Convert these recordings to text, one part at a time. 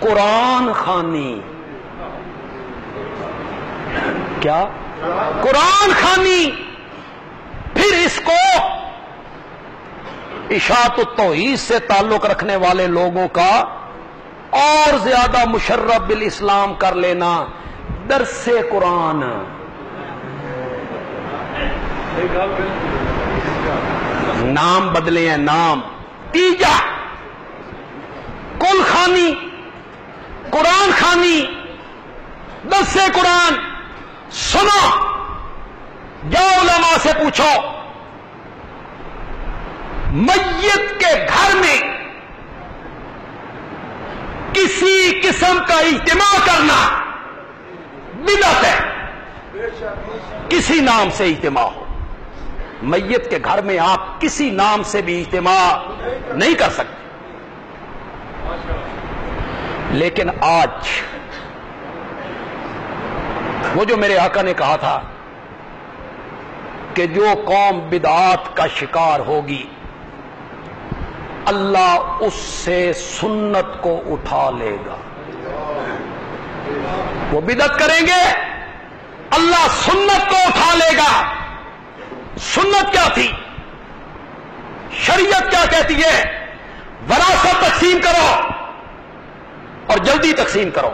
قرآن خوانی. کیا؟ قرآن خوانی. پھر اس کو اشاعت التوحید سے تعلق رکھنے والے لوگوں کا اور زیادہ مشرف بالاسلام کر لینا درس قرآن. نام بدلے ہیں نام. تیجا کل خوانی، قرآن خوانی، درس قرآن. سنو، جاؤ علماء سے پوچھو، میت کے گھر میں کسی قسم کا اجتماع کرنا بدعت ہے. کسی نام سے اجتماع ہو، میت کے گھر میں آپ کسی نام سے بھی اجتماع نہیں کر سکتے. لیکن آج وہ جو میرے آقا نے کہا تھا کہ جو قوم بدعات کا شکار ہوگی اللہ اس سے سنت کو اٹھا لے گا. وہ بدعت کریں گے اللہ سنت کو اٹھا لے گا. سنت کیا تھی؟ شریعت کیا کہتی ہے؟ وراثت تقسیم کرو اور جلدی تقسیم کرو.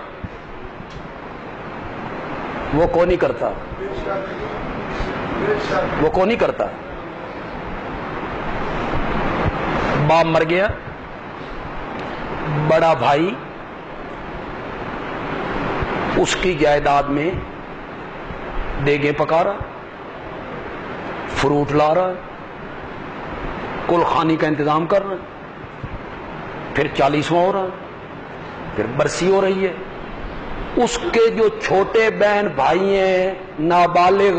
وہ کون نہیں کرتا؟ وہ کون نہیں کرتا؟ باپ مر گیا، بڑا بھائی اس کی جائیداد میں دیگیں پکا رہا، فروٹ لا رہا، کل خانی کا انتظام کر رہا، پھر 40واں ہو رہا، پھر برسی ہو رہی ہے. اس کے جو چھوٹے بہن بھائی ہیں نابالغ،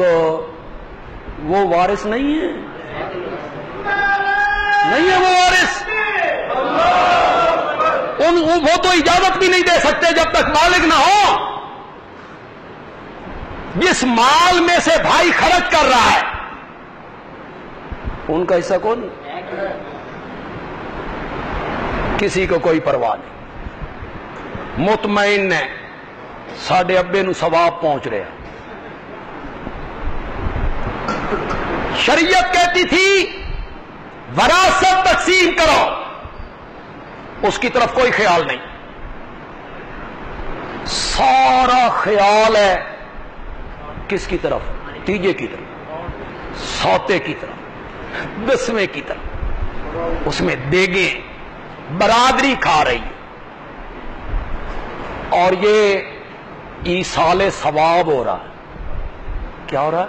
وہ وارث نہیں ہے، نہیں ہے وہ وارث. وہ تو اجازت بھی نہیں دے سکتے جب تک مالک نہ ہو. جس مال میں سے بھائی خرچ کر رہا ہے ان کا حصہ کون؟ کسی کو کوئی پرواہ نہیں. مطمئن ہے ساڈے ابے نو ثواب پہنچ رہا. شریعت کہتی تھی وراثت تقسیم کرو، اس کی طرف کوئی خیال نہیں. سارا خیال ہے کس کی طرف؟ تیجے کی طرف، سوتے کی طرف، 10ویں کی طرف. اس میں دیگیں برادری کھا رہی ہے. اور یہ ایصال ثواب ہو رہا ہے. کیا ہو رہا ہے؟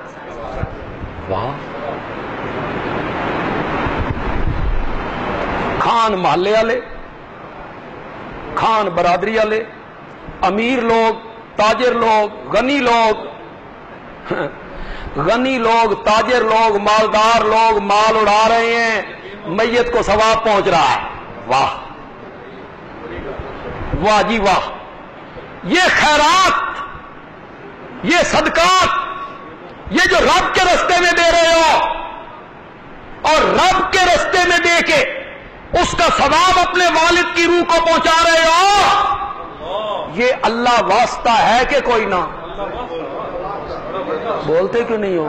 واہ. خان محلے والے، خان برادری والے، امیر لوگ، تاجر لوگ، غنی لوگ، غنی لوگ، تاجر لوگ، مالدار لوگ مال اڑا رہے ہیں، میت کو ثواب پہنچ رہا ہے. واہ واہ جی واہ. یہ خیرات، یہ صدقات، یہ جو رب کے رستے میں دے رہے ہو اور رب کے رستے میں دے کے اس کا ثواب اپنے والد کی روح کو پہنچا رہے ہو، یہ اللہ واسطہ ہے کہ کوئی نہ؟ بولتے کیوں نہیں ہو؟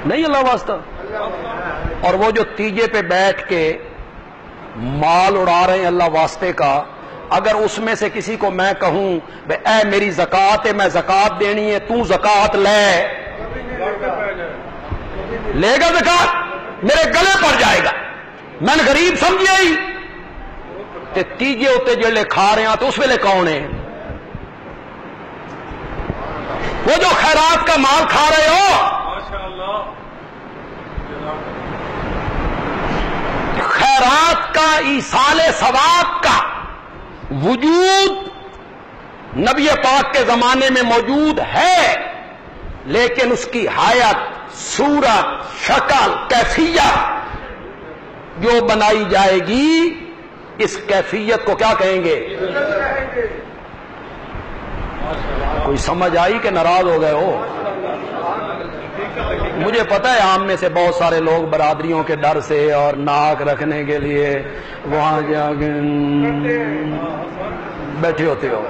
نہیں اللہ واسطہ. اور وہ جو تیجے پہ بیٹھ کے مال اڑا رہے ہیں اللہ واسطے کا، اگر اس میں سے کسی کو میں کہوں بے اے میری زکات ہے، میں زکات دینی ہے، تو زکات لے گا؟ زکات میرے گلے پڑ جائے گا. میں نے غریب سمجھیا ہی تے تیجے ہوتے جڑے کھا رہے ہیں تو اس ویلے کون ہے؟ وہ جو خیرات کا مال کھا رہے ہو، خیرات کا ایصال ثواب کا وجود نبی پاک کے زمانے میں موجود ہے، لیکن اس کی حیات، صورت، شکل، کیفیت جو بنائی جائے گی، اس کیفیت کو کیا کہیں گے؟ کوئی سمجھ آئی کہ ناراض ہو گئے ہو؟ مجھے پتہ ہے عام میں سے بہت سارے لوگ برادریوں کے ڈر سے اور ناک رکھنے کے لیے وہاں جا کے بیٹھے ہوتے ہو.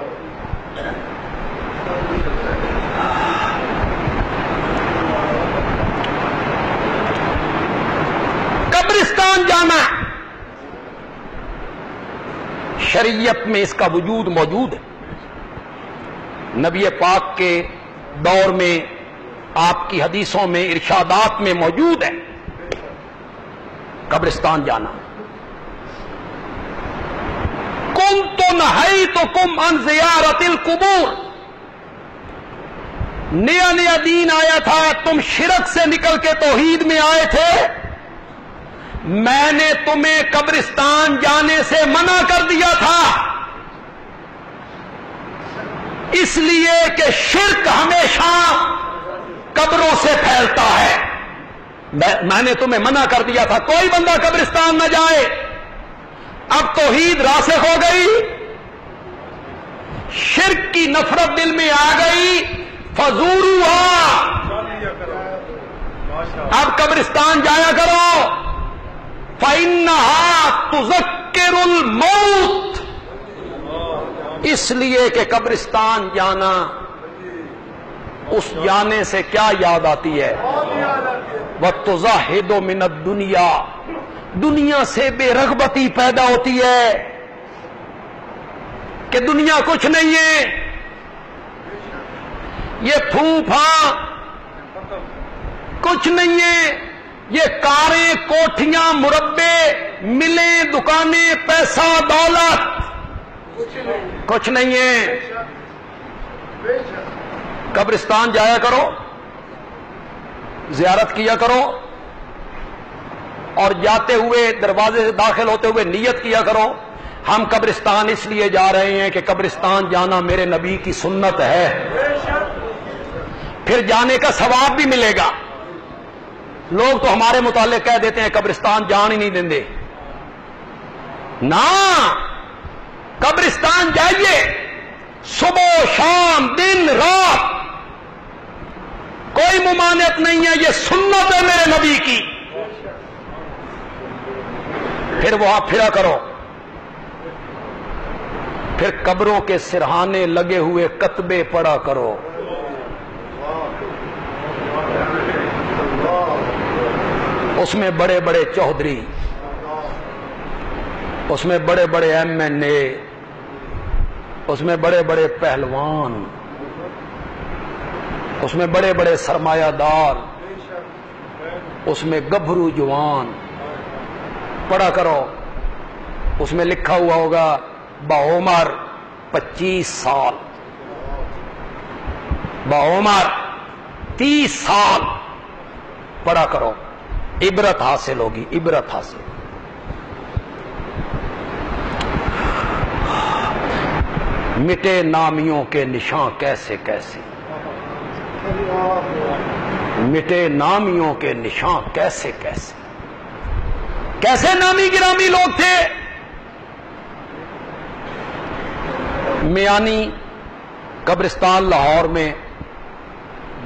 قبرستان جانا شریعت میں اس کا وجود موجود ہے. نبی پاک کے دور میں آپ کی حدیثوں میں ارشادات میں موجود ہے قبرستان جانا. کنت نہیتکم عن زیارت القبور. نیا نیا دین آیا تھا, تم شرک سے نکل کے توحید میں آئے تھے, میں نے تمہیں قبرستان جانے سے منع کر دیا تھا, اس لیے کہ شرک ہمیشہ قبروں سے پھیلتا ہے. میں نے تمہیں منع کر دیا تھا کوئی بندہ قبرستان نہ جائے. اب توحید راسخ ہو گئی, شرک کی نفرت دل میں آ گئی, فزوروہا, اب قبرستان جایا کرو. فإنہا تذکر الموت, اس لیے کہ قبرستان جانا, اس جانے سے کیا یاد آتی ہے؟ وَتُزَاہِدُ مِنَ الدُّنْيَا, دنیا سے بے رغبتی پیدا ہوتی ہے کہ دنیا کچھ نہیں ہے, یہ پھوپھا کچھ نہیں ہے, یہ کاریں کوٹھیاں مربے ملیں دکانیں پیسہ دولت کچھ نہیں ہے. قبرستان جایا کرو, زیارت کیا کرو, اور جاتے ہوئے دروازے سے داخل ہوتے ہوئے نیت کیا کرو ہم قبرستان اس لیے جا رہے ہیں کہ قبرستان جانا میرے نبی کی سنت ہے, پھر جانے کا ثواب بھی ملے گا. لوگ تو ہمارے متعلق کہہ دیتے ہیں قبرستان جان ہی نہیں دیں. نہ, قبرستان جائیے, صبح شام دن رات, کوئی ممانعت نہیں ہے, یہ سنت ہے میرے نبی کی. پھر وہاں پھرا کرو, پھر قبروں کے سرہانے لگے ہوئے کتبے پڑھا کرو. اس میں بڑے بڑے چودھری, اس میں بڑے بڑے MNA, اس میں بڑے بڑے پہلوان, اس میں بڑے بڑے سرمایہ دار, اس میں گبھرو جوان پڑھا کرو. اس میں لکھا ہوا ہوگا بعمر 25 سال, بعمر 30 سال, پڑھا کرو, عبرت حاصل ہوگی, عبرت حاصل. مٹے نامیوں کے نشان کیسے کیسے, مٹے نامیوں کے نشان کیسے کیسے, کیسے نامی گرامی لوگ تھے. میانی قبرستان لاہور میں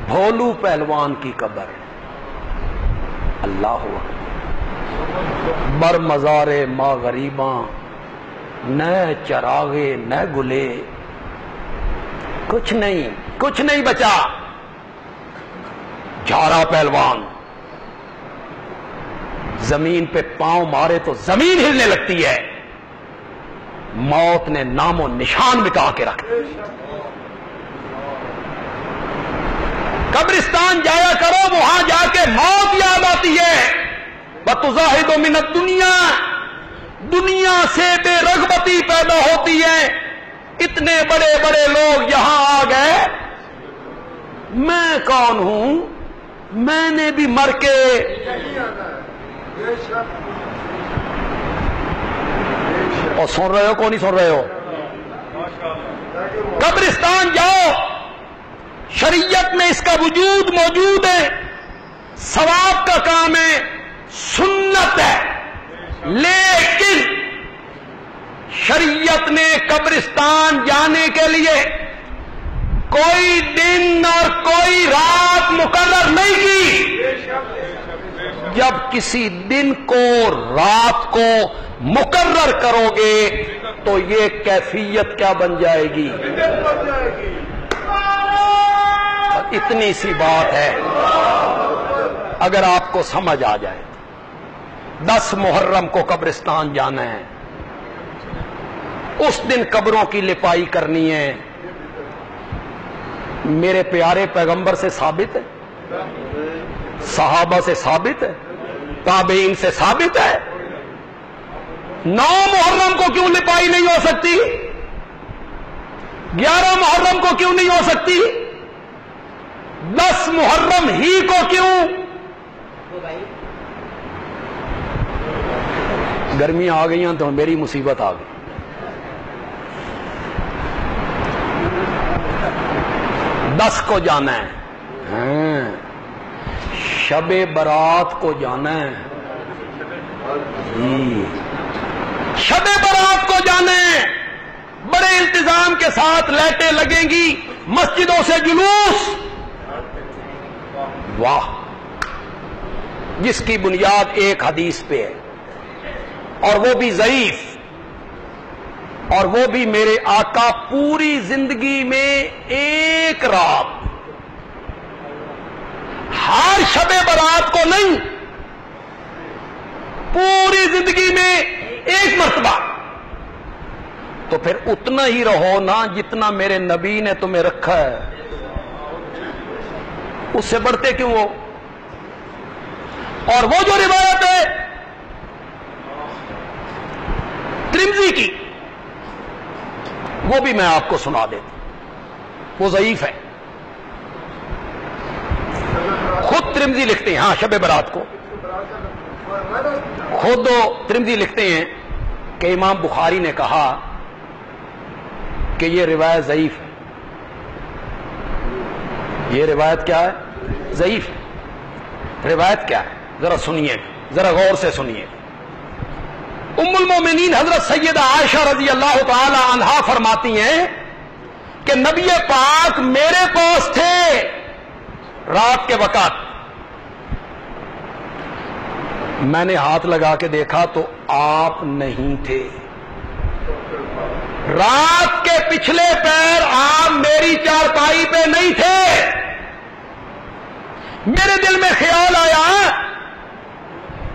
بھولو پہلوان کی قبر, اللہ ہوا بر مزار ما غریباں, نہ چراغے نہ گلے, کچھ نہیں بچا. جھارا پہلوان زمین پہ پاؤں مارے تو زمین ہلنے لگتی ہے, موت نے نام و نشان مٹا کے رکھ. قبرستان جایا کرو, وہاں جا کے موت یاد آتی ہے. وَتُزَاہِدُ مِنَ الدُّنْيَا, دنیا سے بے رغبتی پیدا ہوتی ہے. اتنے بڑے بڑے لوگ یہاں آ گئے, میں کون ہوں, میں نے بھی مر کے. اور سن رہے ہو کو نہیں سن رہے ہو؟ قبرستان جاؤ, شریعت میں اس کا وجود موجود ہے, ثواب کا کام ہے, سنت ہے. لیکن شریعت نے قبرستان جانے کے لیے کوئی دن اور کوئی رات مقرر نہیں کی. جب کسی دن کو رات کو مقرر کرو گے تو یہ کیفیت کیا بن جائے گی؟ اتنی سی بات ہے، اگر آپ کو سمجھ آ جائے. 10 محرم کو قبرستان جانا ہے، اس دن قبروں کی لپائی کرنی ہے. میرے پیارے پیغمبر سے ثابت ہے، صحابہ سے ثابت ہے، تابعین سے ثابت ہے. 9 محرم کو کیوں لپائی نہیں ہو سکتی؟ 11 محرم کو کیوں نہیں ہو سکتی؟ 10 محرم ہی کو کیوں؟ گرمیاں آ گئی ہیں تو میری مصیبت آ گئی. دس کو جانا ہے، شب برات کو جانا ہے، شب برات کو جانا ہے. بڑے التزام کے ساتھ لائٹیں لگیں گی، مسجدوں سے جلوس. واہ، جس کی بنیاد ایک حدیث پہ ہے اور وہ بھی ضعیف، اور وہ بھی میرے آقا پوری زندگی میں ایک رات، ہر شب برات کو نہیں، پوری زندگی میں ایک مرتبہ. تو پھر اتنا ہی رہو نا جتنا میرے نبی نے تمہیں رکھا ہے، اس سے بڑھتے کیوں ہو؟ اور وہ جو روایت ہے ترمذی کی، وہ بھی میں آپ کو سنا دیتا ہوں، وہ ضعیف ہے. خود ترمذی لکھتے ہیں، ہاں شب برات کو خود ترمذی لکھتے ہیں کہ امام بخاری نے کہا کہ یہ روایت ضعیف ہے. یہ روایت کیا ہے؟ ضعیف ہے. روایت کیا ہے؟ ذرا سنیے، ذرا غور سے سنیے. ام المومنین حضرت سیدہ عائشہ رضی اللہ تعالی عنہا فرماتی ہیں کہ نبی پاک میرے پاس تھے رات کے وقت. میں نے ہاتھ لگا کے دیکھا تو آپ نہیں تھے. رات کے پچھلے پیر آپ میری چارپائی پہ نہیں تھے. میرے دل میں خیال آیا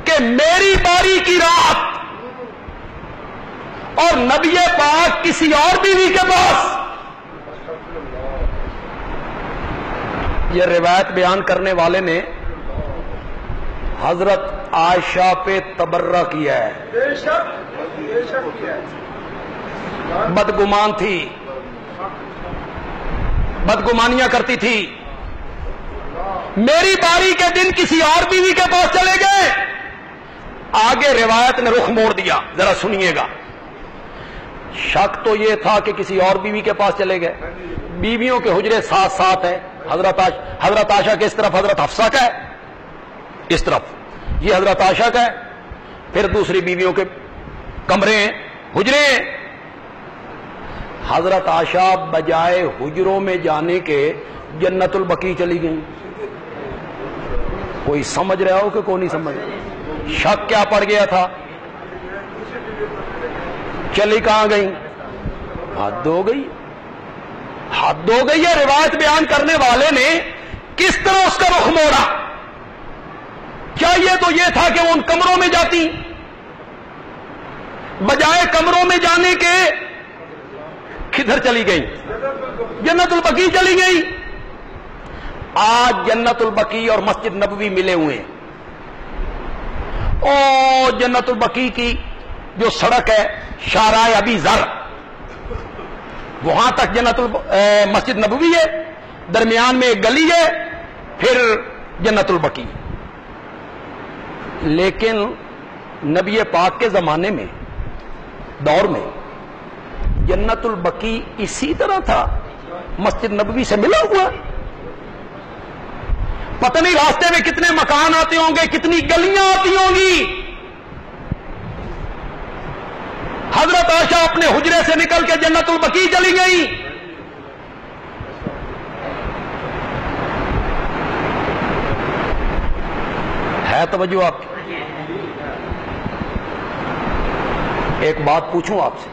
کہ میری باری کی رات اور نبی پاک کسی اور بیوی کے پاس. یہ روایت بیان کرنے والے نے حضرت عائشہ پہ تبرہ کیا ہے. بدگمان تھی، بدگمانیاں کرتی تھی. میری باری کے دن کسی اور بیوی کے پاس چلے گئے. آگے روایت نے رخ موڑ دیا، ذرا سنیے گا. شک تو یہ تھا کہ کسی اور بیوی کے پاس چلے گئے. بیویوں کے حجرے ساتھ ساتھ ہیں. حضرت عائشہ کے اس طرف حضرت حفصہ کا ہے، اس طرف یہ حضرت عائشہ کا ہے، پھر دوسری بیویوں کے کمرے ہیں، حجرے ہیں. حضرت عائشہ بجائے حجروں میں جانے کے جنت البقیع چلی گئیں. کوئی سمجھ رہا ہو کہ کوئی نہیں سمجھ رہا؟ شک کیا پڑ گیا تھا؟ چلی کہاں گئی؟ حد ہو گئی، حد ہو گئی ہے. روایت بیان کرنے والے نے کس طرح اس کا رخ موڑا؟ چاہیے تو یہ تھا کہ وہ ان کمروں میں جاتی، بجائے کمروں میں جانے کے کدھر چلی گئی؟ جنت البقیع چلی گئی. آج جنت البقیع اور مسجد نبوی ملے ہوئے ہیں. او جنت البقیع کی جو سڑک ہے شارع ابی ذر، وہاں تک مسجد نبوی ہے، درمیان میں ایک گلی ہے، پھر جنت البقیع. لیکن نبی پاک کے زمانے میں، دور میں، جنت البقیع اسی طرح تھا، مسجد نبوی سے ملا ہوا. پتہ نہیں راستے میں کتنے مکان آتے ہوں گے، کتنی گلیاں آتی ہوں گی. حضرت عائشہ اپنے حجرے سے نکل کے جنت البقیع چلی گئی. ہے توجہ آپ کی؟ ایک بات پوچھوں آپ سے،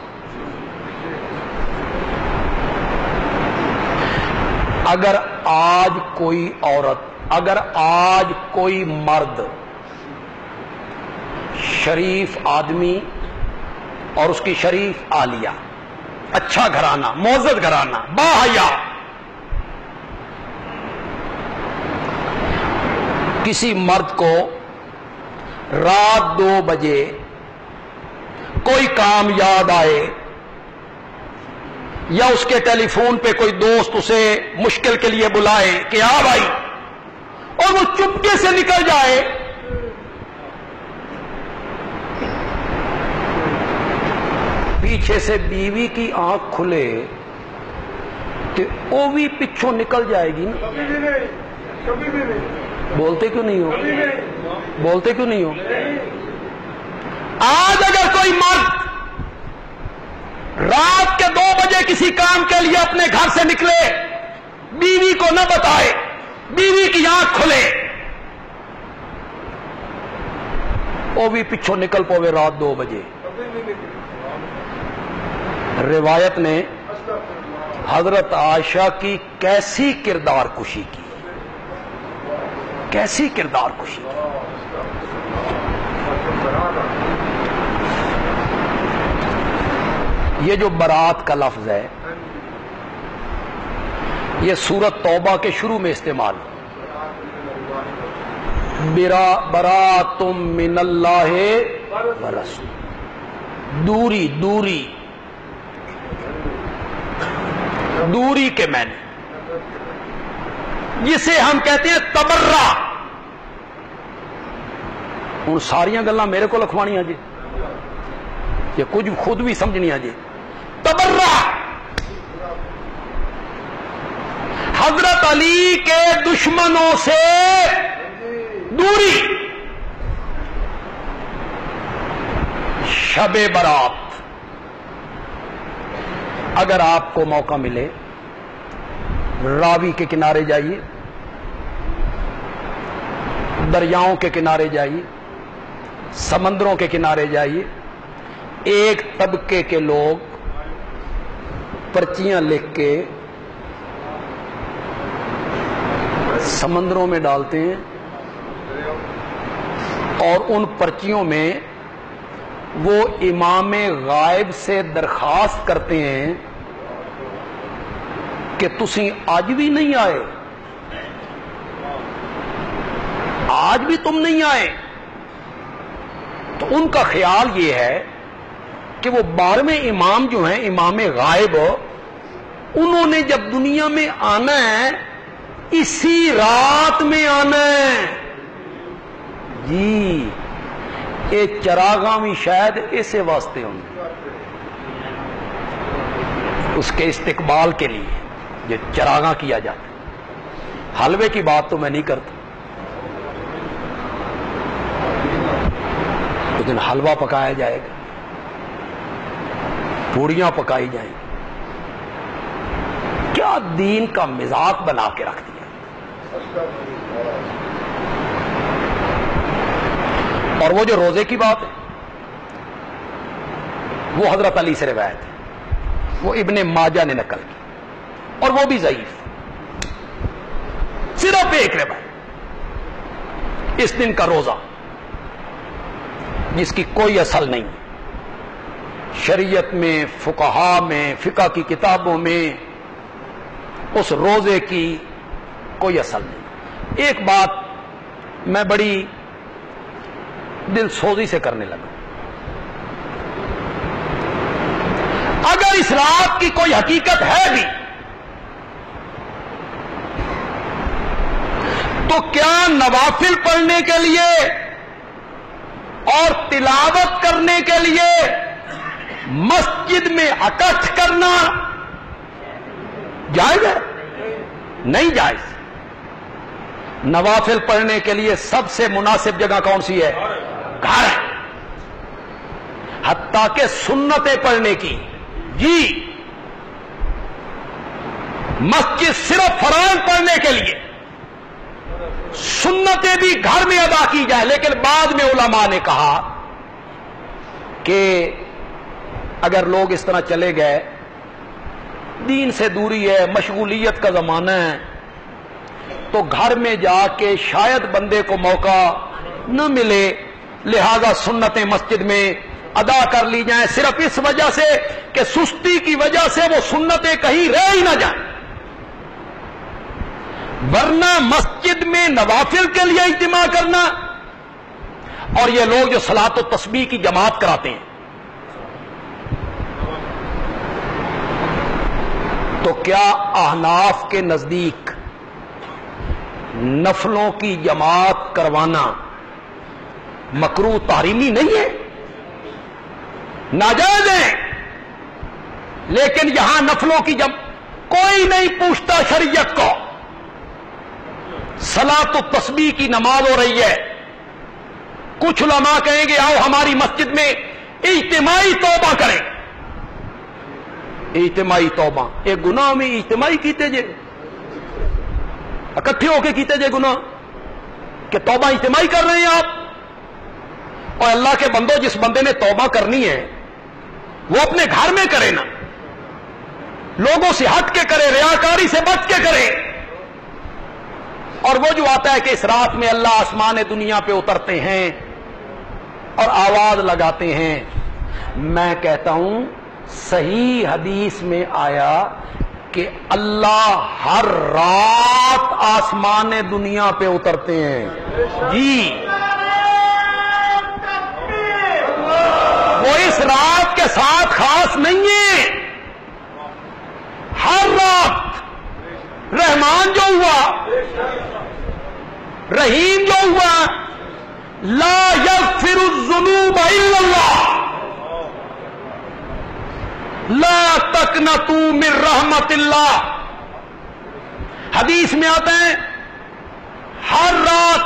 اگر آج کوئی عورت، اگر آج کوئی مرد، شریف آدمی اور اس کی شریف عالیہ، اچھا گھرانہ، معزز گھرانہ، باحیا، کسی مرد کو رات 2 بجے کوئی کام یاد آئے یا اس کے ٹیلی فون پہ کوئی دوست اسے مشکل کے لیے بلائے کہ آ بھائی، اور وہ چپکے سے نکل جائے، پیچھے سے بیوی کی آنکھ کھلے کہ وہ بھی پچھوں نکل جائے گی نا؟ بولتے کیوں نہیں ہو؟ بولتے کیوں نہیں ہو؟ آج اگر کوئی مرد رات کے 2 بجے کسی کام کے لیے اپنے گھر سے نکلے، بیوی کو نہ بتائے، بیوی کی آنکھ کھلے، وہ بھی پچھوں نکل پوے رات 2 بجے، روایت نے حضرت عائشہ کی کیسی کردار کشی کی، کیسی کردار کشی کی۔ یہ جو برات کا لفظ ہے یہ سورت توبہ کے شروع میں استعمال، براتم من اللہ ورسول، دوری، دوری، دوری کے معنی، جسے ہم کہتے ہیں تبرہ۔ ان ساریاں گلاں میرے کو لکھوانیاں جی، یہ کچھ خود بھی سمجھنیاں جی۔ تبرہ، حضرت علی کے دشمنوں سے دوری، شب برات۔ اگر آپ کو موقع ملے راوی کے کنارے جائیے، دریاؤں کے کنارے جائیے، سمندروں کے کنارے جائیے، ایک طبقے کے لوگ پرچیاں لکھ کے سمندروں میں ڈالتے ہیں اور ان پرچیوں میں وہ امام غائب سے درخواست کرتے ہیں کہ تسی آج بھی نہیں آئے، آج بھی تم نہیں آئے۔ تو ان کا خیال یہ ہے کہ وہ 12ویں امام جو ہیں، امام غائب، انہوں نے جب دنیا میں آنا ہے اسی رات میں آنا ہے جی۔ یہ چراغاں بھی شاید اسے واسطے ہوں، اس کے استقبال کے لیے یہ چراغاں کیا جاتا ہے۔ حلوے کی بات تو میں نہیں کرتا، اس دن حلوہ پکایا جائے گا، پوڑیاں پکائی جائیں گی، کیا دین کا مزاج بنا کے رکھ دیا۔ اور وہ جو روزے کی بات ہے وہ حضرت علی سے روایت ہے، وہ ابن ماجہ نے نقل کی، اور وہ بھی ضعیف، صرف ایک روایت، اس دن کا روزہ جس کی کوئی اصل نہیں، شریعت میں، فقہا میں، فقہ کی کتابوں میں اس روزے کی کوئی اصل نہیں۔ ایک بات میں بڑی دل سوزی سے کرنے لگا، اگر اس رات کی کوئی حقیقت ہے بھی تو کیا نوافل پڑھنے کے لیے اور تلاوت کرنے کے لیے مسجد میں اکٹھ کرنا جائز ہے؟ نہیں جائز۔ نوافل پڑھنے کے لیے سب سے مناسب جگہ کون سی ہے؟ گھر ہے، حتیٰ کہ سنتیں پڑھنے کی جی، مسجد صرف فرائض پڑھنے کے لیے، سنتیں بھی گھر میں ادا کی جائیں. لیکن بعد میں علماء نے کہا کہ اگر لوگ اس طرح چلے گئے، دین سے دوری ہے، مشغولیت کا زمانہ ہے، تو گھر میں جا کے شاید بندے کو موقع نہ ملے، لہذا سنتیں مسجد میں ادا کر لی جائیں، صرف اس وجہ سے کہ سستی کی وجہ سے وہ سنتیں کہیں رہ ہی نہ جائیں. ورنہ مسجد میں نوافل کے لیے اجتماع کرنا اور یہ لوگ جو صلاۃ و تسبیح کی جماعت کراتے ہیں، تو کیا احناف کے نزدیک نفلوں کی جماعت کروانا مکروہ تحریمی نہیں ہے؟ ناجائز ہے. لیکن یہاں نفلوں کی کوئی نہیں پوچھتا شریعت کو. صلاۃ التسبیح کی نماز ہو رہی ہے، کچھ علماء کہیں گے آؤ ہماری مسجد میں اجتماعی توبہ کریں. اجتماعی توبہ ایک گناہ میں اجتماعی کیتے جے، اکٹھے ہو کے کیتے جے گناہ کہ توبہ اجتماعی کر رہے ہیں آپ. اور اللہ کے بندو، جس بندے نے توبہ کرنی ہے وہ اپنے گھر میں کرے نا، لوگوں سے ہٹ کے کرے، ریاکاری سے بچ کے کرے. اور وہ جو آتا ہے کہ اس رات میں اللہ آسمان دنیا پہ اترتے ہیں اور آواز لگاتے ہیں، میں کہتا ہوں صحیح حدیث میں آیا کہ اللہ ہر رات آسمان دنیا پہ اترتے ہیں. جی، وہ اس رات کے ساتھ خاص نہیں ہے، ہر رات. رحمان جو ہوا، رحیم جو ہوا، لا یغفر الذنوب الا اللہ، لا تقنطوا من رحمت اللہ. حدیث میں آتا ہے ہر رات،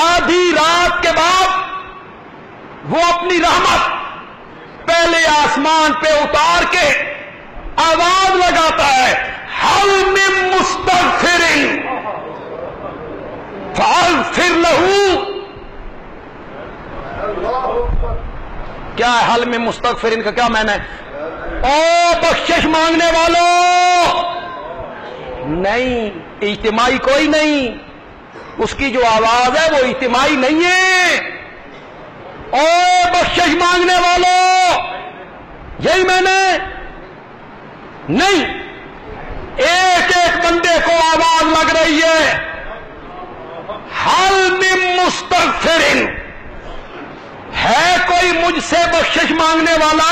آدھی رات کے بعد وہ اپنی رحمت پہلے آسمان پہ اتار کے آواز لگاتا ہے، حل من مستغفر فاغفر لہ. کیا ہے حل میں مستغفرین کا کیا معنی ہے؟ او بخشش مانگنے والوں. نہیں، اجتماعی کوئی نہیں، اس کی جو آواز ہے وہ اجتماعی نہیں ہے. او بخشش مانگنے والوں، یہی میں نے نہیں، ایک ایک بندے کو آواز لگ رہی ہے، حل من مستغفرین، ہے کوئی مجھ سے بخشش مانگنے والا؟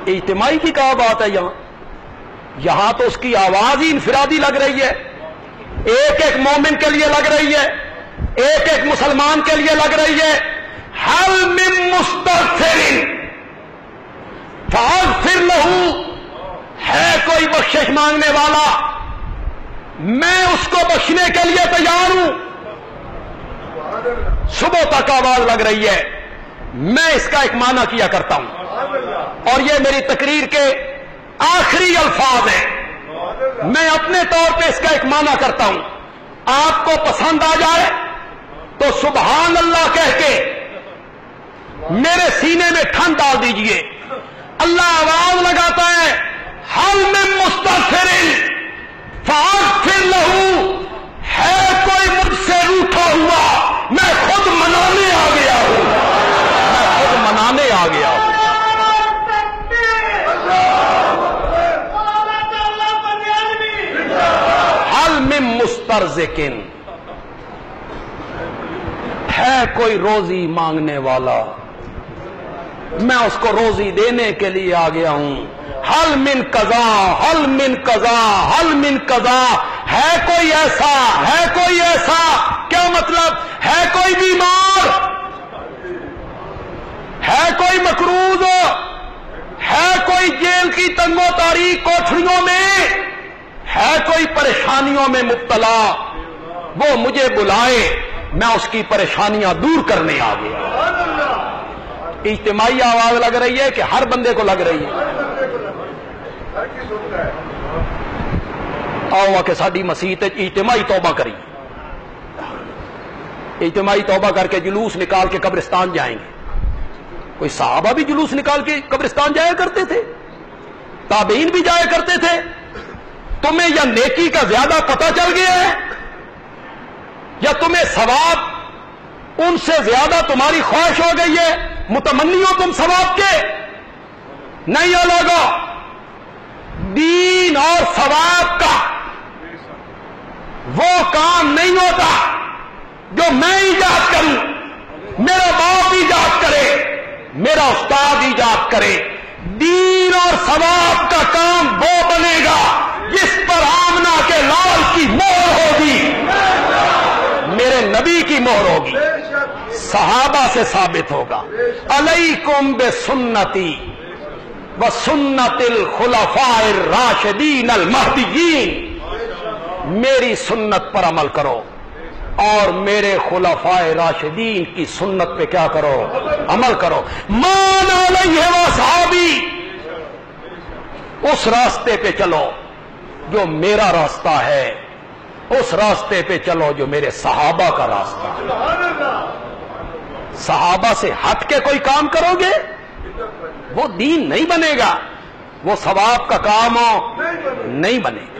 اجتماعی کی کیا بات ہے یہاں تو اس کی آواز ہی انفرادی لگ رہی ہے، ایک ایک مومن کے لیے لگ رہی ہے، ایک ایک مسلمان کے لیے لگ رہی ہے. حل من مستغفرین فاغفر لہ، ہے کوئی بخشش مانگنے والا، میں اس کو بخشنے کے لیے تیار ہوں. صبح تک آواز لگ رہی ہے. میں اس کا ایک معنی کیا کرتا ہوں اور یہ میری تقریر کے آخری الفاظ ہیں. میں اپنے طور پہ اس کا ایک معنی کرتا ہوں، آپ کو پسند آ جائے تو سبحان اللہ کہہ کے میرے سینے میں ٹھنڈ ڈال دیجئے. اللہ آواز لگاتا ہے، حل من مستغفرین فاغفر لہ، ہے کوئی مجھ سے روٹھا ہوا، میں خود منانے آ گیا ہوں، میں خود منانے آ گیا ہوں. حل من مسترزقین، ہے کوئی روزی مانگنے والا، میں اس کو روزی دینے کے لیے آ گیا ہوں. حل من قضا، حل من قضا، حل من قضا، ہے کوئی ایسا، ہے کوئی ایسا. کیا مطلب؟ ہے کوئی بیمار، ہے کوئی مقروض، ہے کوئی جیل کی تنگ و تاریک کوٹھریوں میں، ہے کوئی پریشانیوں میں مبتلا، وہ مجھے بلائے، میں اس کی پریشانیاں دور کرنے آ گیا. اجتماعی آواز لگ رہی ہے کہ ہر بندے کو لگ رہی ہے؟ آؤ کہ ساری مسیت اجتماعی توبہ کری، اجتماعی توبہ کر کے جلوس نکال کے قبرستان جائیں گے۔ کوئی صحابہ بھی جلوس نکال کے قبرستان جایا کرتے تھے، تابعین بھی جایا کرتے تھے۔ تمہیں یا نیکی کا زیادہ پتہ چل گیا ہے یا تمہیں ثواب ان سے زیادہ تمہاری خواہش ہو گئی ہے؟ متمنی ہو تم ثواب کے؟ نہیں لوگو، دین اور ثواب کا وہ کام نہیں ہوتا جو میں ایجاد کروں، میرا باپ ایجاد کرے، میرا استاد ایجاد کرے۔ دین اور ثواب کا کام وہ بنے گا جس پر آمنہ کے لال کی مہر ہوگی، میرے نبی کی مہر ہوگی، صحابہ سے ثابت ہوگا۔ علیکم بسنتی وسنت الخلفاء الراشدین المہدیین، میری سنت پر عمل کرو اور میرے خلفاء راشدین کی سنت پہ کیا کرو؟ عمل کرو۔ مان علیہ وصحابی، اس راستے پہ چلو جو میرا راستہ ہے، اس راستے پہ چلو جو میرے صحابہ کا راستہ ہے۔ صحابہ سے ہٹ کے کوئی کام کرو گے وہ دین نہیں بنے گا، وہ ثواب کا کام نہیں بنے گا۔